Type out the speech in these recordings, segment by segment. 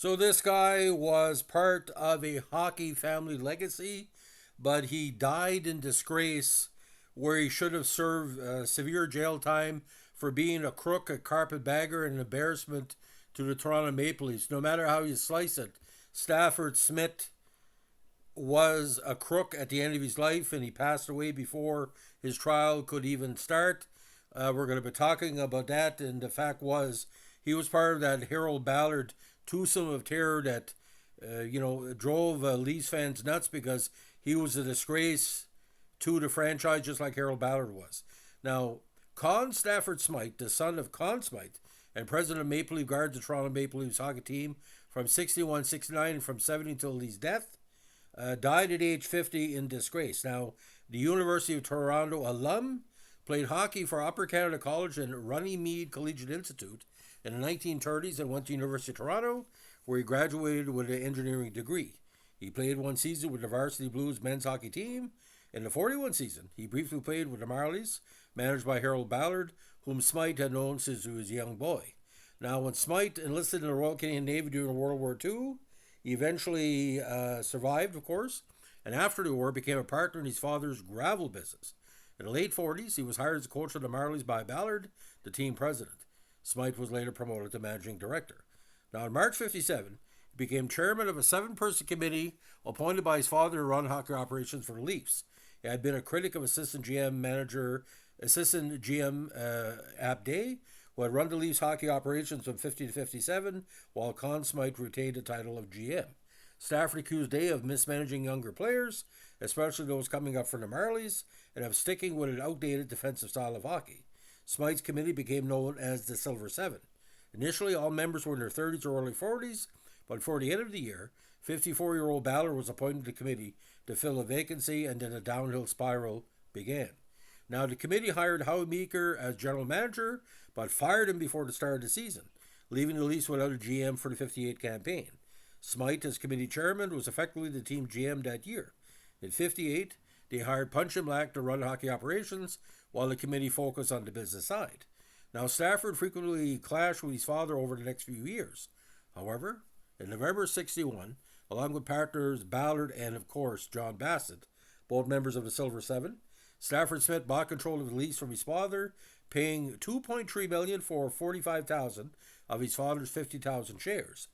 So this guy was part of a hockey family legacy, but he died in disgrace where he should have served severe jail time for being a crook, a carpetbagger, and an embarrassment to the Toronto Maple Leafs. No matter how you slice it, Stafford Smythe was a crook at the end of his life, and he passed away before his trial could even start. We're going to be talking about that, and the fact was he was part of that Harold Ballard twosome of terror that drove Leafs fans nuts because he was a disgrace to the franchise, just like Harold Ballard was. Now, Stafford Smythe, the son of Conn Smythe and president of Maple Leaf Guards, the Toronto Maple Leafs hockey team from 61, 69, and from 70 until his death, died at age 50 in disgrace. Now, the University of Toronto alum, played hockey for Upper Canada College and Runnymede Collegiate Institute in the 1930s and went to University of Toronto, where he graduated with an engineering degree. He played one season with the Varsity Blues men's hockey team. In the 41 season, he briefly played with the Marlies, managed by Harold Ballard, whom Smythe had known since he was a young boy. Now, when Smythe enlisted in the Royal Canadian Navy during World War II, he eventually survived, of course, and after the war became a partner in his father's gravel business. In the late 40s, he was hired as a coach of the Marlies by Ballard, the team president. Smythe was later promoted to managing director. Now, in March 57, he became chairman of a 7-person committee appointed by his father to run hockey operations for the Leafs. He had been a critic of assistant GM Ab Day, who had run the Leafs hockey operations from 50 to 57, while Conn Smythe retained the title of GM. Stafford accused Day of mismanaging younger players, especially those coming up from the Marlies, and of sticking with an outdated defensive style of hockey. Smythe's committee became known as the Silver Seven. Initially, all members were in their 30s or early 40s, but before the end of the year, 54-year-old Ballard was appointed to the committee to fill a vacancy, and then a downhill spiral began. Now, the committee hired Howie Meeker as general manager, but fired him before the start of the season, leaving the Leafs without a GM for the 58 campaign. Smythe, as committee chairman, was effectively the team GM that year. In 58, they hired Punch and Black to run hockey operations, while the committee focused on the business side. Now, Stafford frequently clashed with his father over the next few years. However, in November 61, along with partners Ballard and, of course, John Bassett, both members of the Silver Seven, Stafford Smythe bought control of the Leafs from his father, paying $2.3 million for 45,000 of his father's 50,000 shares.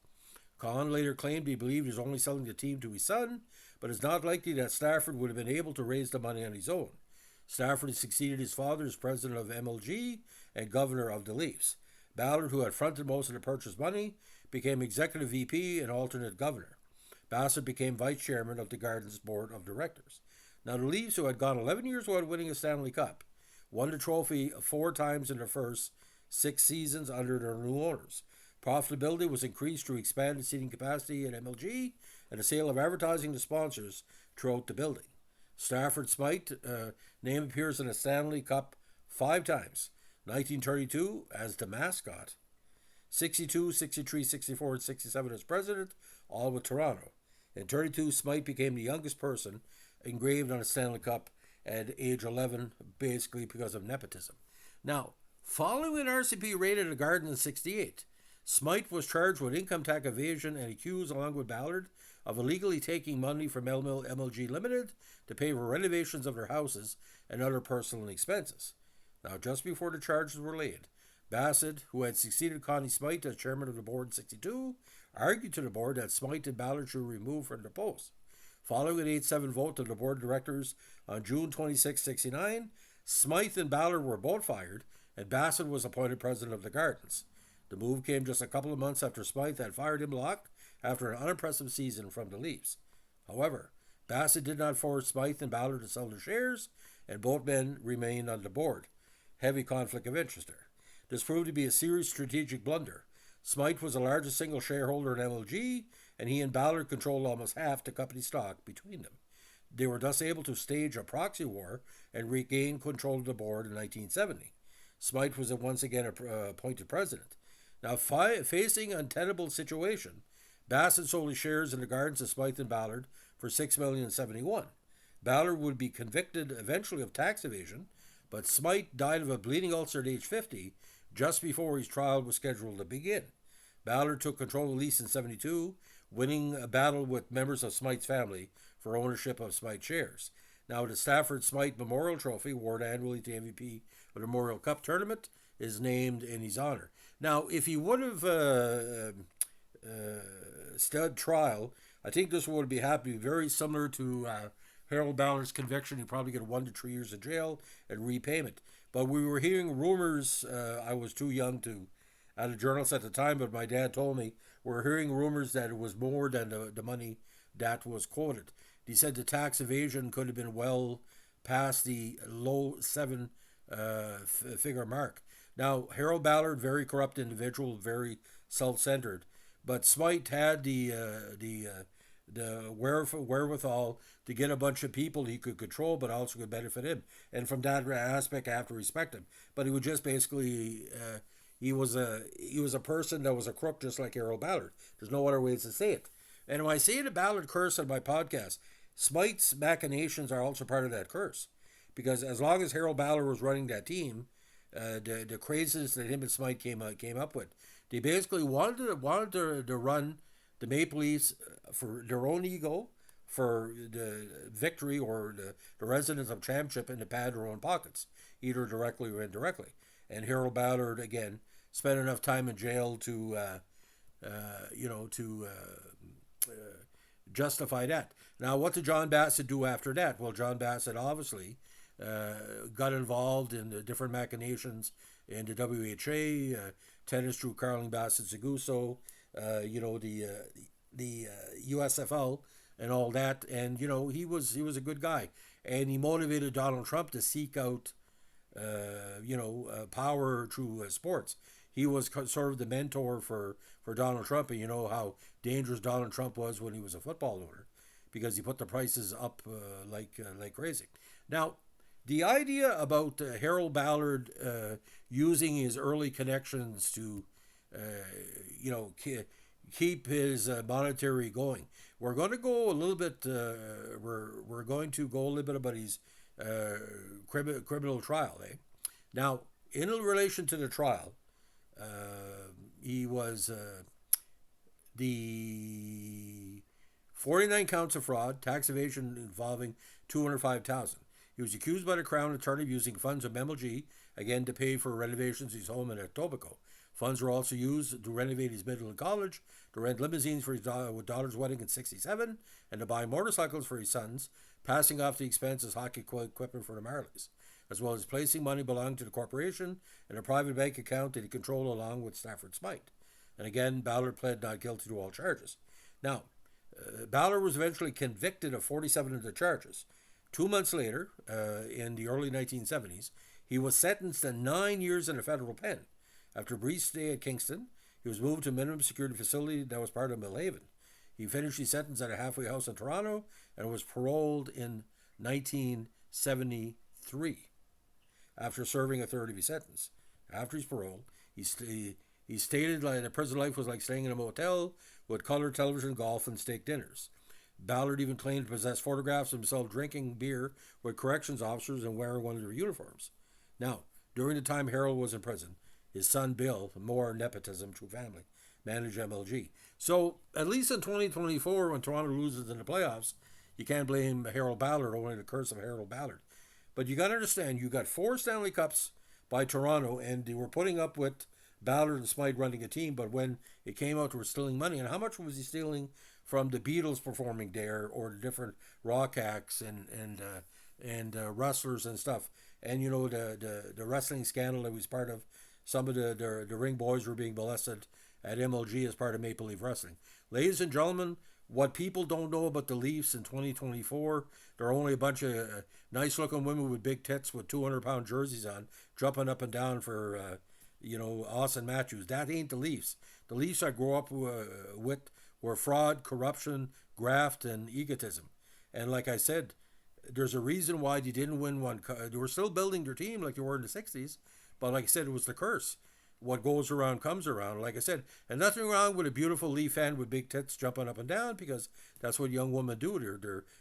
Conn later claimed he believed he was only selling the team to his son, but it's not likely that Stafford would have been able to raise the money on his own. Stafford succeeded his father as president of MLG and governor of the Leafs. Ballard, who had fronted most of the purchase money, became executive VP and alternate governor. Bassett became vice chairman of the Gardens board of directors. Now, the Leafs, who had gone 11 years without winning a Stanley Cup, won the trophy 4 times in their first 6 seasons under their new owners. Profitability was increased through expanded seating capacity at MLG and the sale of advertising to sponsors throughout the building. Stafford Smythe name appears in the Stanley Cup 5 times. 1932 as the mascot. 62, 63, 64, and 67 as president, all with Toronto. In 32, Smythe became the youngest person engraved on a Stanley Cup at age 11, basically because of nepotism. Now, following an RCP raid at a garden in 68, Smythe was charged with income tax evasion and accused, along with Ballard, of illegally taking money from MLG Limited to pay for renovations of their houses and other personal expenses. Now, just before the charges were laid, Bassett, who had succeeded Connie Smythe as chairman of the board in 62, argued to the board that Smythe and Ballard should be removed from their posts. Following an 8-7 vote of the board of directors on June 26, 69, Smythe and Ballard were both fired, and Bassett was appointed president of the Gardens. The move came just a couple of months after Smythe had fired him Locke after an unimpressive season from the Leafs. However, Bassett did not force Smythe and Ballard to sell their shares, and both men remained on the board. Heavy conflict of interest there. This proved to be a serious strategic blunder. Smythe was the largest single shareholder in MLG, and he and Ballard controlled almost half the company stock between them. They were thus able to stage a proxy war and regain control of the board in 1970. Smythe was once again appointed president. Now, facing an untenable situation, Bassett sold his shares in the Gardens of Smythe and Ballard for $6,071,000. Ballard would be convicted eventually of tax evasion, but Smythe died of a bleeding ulcer at age 50 just before his trial was scheduled to begin. Ballard took control of the lease in 72, winning a battle with members of Smythe's family for ownership of Smythe shares. Now, the Stafford Smythe Memorial Trophy, awarded annually to the MVP of the Memorial Cup tournament, is named in his honor. Now, if he would have stood trial, I think this would be happening very similar to Harold Ballard's conviction. He'd probably get 1 to 3 years in jail and repayment. But we were hearing rumors. I was too young to at a journalist at the time, but my dad told me we're hearing rumors that it was more than the money that was quoted. He said the tax evasion could have been well past the low seven figure mark. Now, Harold Ballard, very corrupt individual, very self-centered, but Smythe had the wherewithal to get a bunch of people he could control, but also could benefit him. And from that aspect, I have to respect him. But he would just basically he was a person that was a crook, just like Harold Ballard. There's no other ways to say it. And when I say the Ballard curse on my podcast, Smythe's machinations are also part of that curse, because as long as Harold Ballard was running that team, the crazes that him and Smythe came up with, they basically wanted to run the Maple Leafs for their own ego, for the victory or the residence of championship, and to pad their own pockets, either directly or indirectly. And Harold Ballard, again, spent enough time in jail to justify that. Now, what did John Bassett do after that? Well, John Bassett obviously got involved in the different machinations in the WHA, tennis through Carling Bassett Seguso, the USFL and all that. And he was a good guy, and he motivated Donald Trump to seek out power through sports. He was sort of the mentor for Donald Trump, and you know how dangerous Donald Trump was when he was a football owner, because he put the prices up like crazy. Now, the idea about Harold Ballard using his early connections to keep his monetary going. We're going to go a little bit. We're going to go a little bit about his criminal trial. Now, in relation to the trial, he was the 49 counts of fraud, tax evasion involving $205,000. He was accused by the Crown Attorney of using funds of MLG, again to pay for renovations of his home in Etobicoke. Funds were also used to renovate his Midland College, to rent limousines for his daughter's wedding in '67, and to buy motorcycles for his sons, passing off the expense as hockey equipment for the Marlies, as well as placing money belonging to the corporation in a private bank account that he controlled along with Stafford Smythe. And again, Ballard pled not guilty to all charges. Now, Ballard was eventually convicted of 47 of the charges. 2 months later, in the early 1970s, he was sentenced to 9 years in a federal pen. After a brief stay at Kingston, he was moved to a minimum security facility that was part of Millhaven. He finished his sentence at a halfway house in Toronto and was paroled in 1973 after serving a third of his sentence. After his parole, he stated that prison life was like staying in a motel with colored television, golf, and steak dinners. Ballard even claimed to possess photographs of himself drinking beer with corrections officers and wearing one of their uniforms. Now, during the time Harold was in prison, his son Bill, more nepotism to family, managed MLG. So, at least in 2024, when Toronto loses in the playoffs, you can't blame Harold Ballard, only the curse of Harold Ballard. But you got to understand, you got 4 Stanley Cups by Toronto, and they were putting up with Ballard and Smythe running a team, but when it came out, they were stealing money. And how much was he stealing from the Beatles performing there, or the different rock acts and wrestlers and stuff? And the wrestling scandal that was part of. Some of the ring boys were being molested at MLG as part of Maple Leaf Wrestling. Ladies and gentlemen, what people don't know about the Leafs in 2024, there are only a bunch of nice-looking women with big tits with 200-pound jerseys on, jumping up and down for, Austin Matthews. That ain't the Leafs. The Leafs I grew up with were fraud, corruption, graft, and egotism. And like I said, there's a reason why they didn't win one. They were still building their team like they were in the 60s. But like I said, it was the curse. What goes around comes around, like I said. And nothing wrong with a beautiful Leaf fan with big tits jumping up and down, because that's what young women do.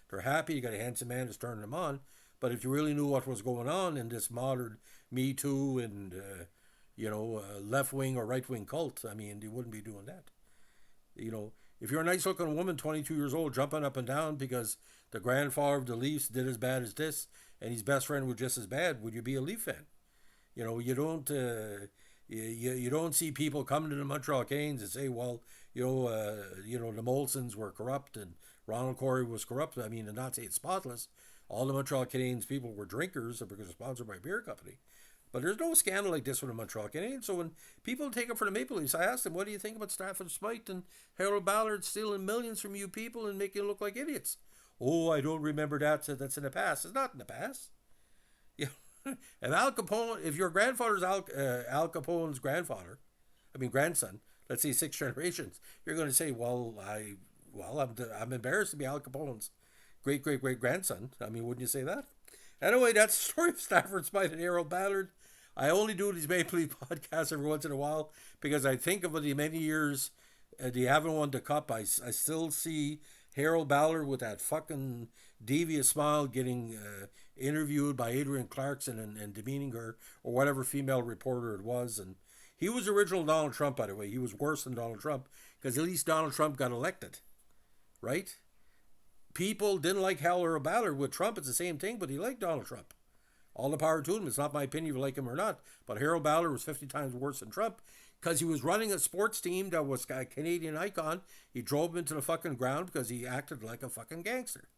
They're happy. You got a handsome man that's turning them on. But if you really knew what was going on in this modern Me Too and left wing or right wing cult. I mean, they wouldn't be doing that. If you're a nice looking woman, 22 years old, jumping up and down because the grandfather of the Leafs did as bad as this, and his best friend was just as bad, would you be a Leaf fan? You don't. You don't see people coming to the Montreal Canes and say, well, the Molsons were corrupt and Ronald Corey was corrupt. I mean, and not say it's spotless. All the Montreal Canadiens people were drinkers because they're sponsored by a beer company. But there's no scandal like this with the Montreal Canadiens. So when people take it for the Maple Leafs, I asked them, what do you think about Stafford Smythe and Harold Ballard stealing millions from you people and making you look like idiots? Oh, I don't remember that. So that's in the past. It's not in the past. Yeah. If Al Capone, if your grandfather's Al Capone's grandson, let's say 6 generations, you're going to say, I'm embarrassed to be Al Capone's great great great grandson. I mean, wouldn't you say that? Anyway, that's the story of Stafford Smythe and Harold Ballard. I only do these Maple Leaf podcasts every once in a while because I think of the many years they haven't won the cup. I still see Harold Ballard with that fucking devious smile getting interviewed by Adrian Clarkson and demeaning her or whatever female reporter it was. And he was original Donald Trump, by the way. He was worse than Donald Trump because at least Donald Trump got elected, right? People didn't like Harold Ballard. With Trump, it's the same thing, but he liked Donald Trump. All the power to him. It's not my opinion if you like him or not. But Harold Ballard was 50 times worse than Trump because he was running a sports team that was a Canadian icon. He drove him into the fucking ground because he acted like a fucking gangster.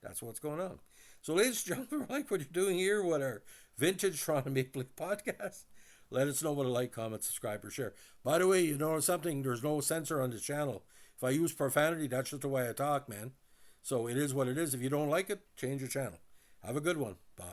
That's what's going on. So, ladies and gentlemen, like what you're doing here with our vintage Toronto Maple Leaf podcast. Let us know what a like, comment, subscribe, or share. By the way, you know something? There's no censor on this channel. If I use profanity, that's just the way I talk, man. So it is what it is. If you don't like it, change your channel. Have a good one. Bye.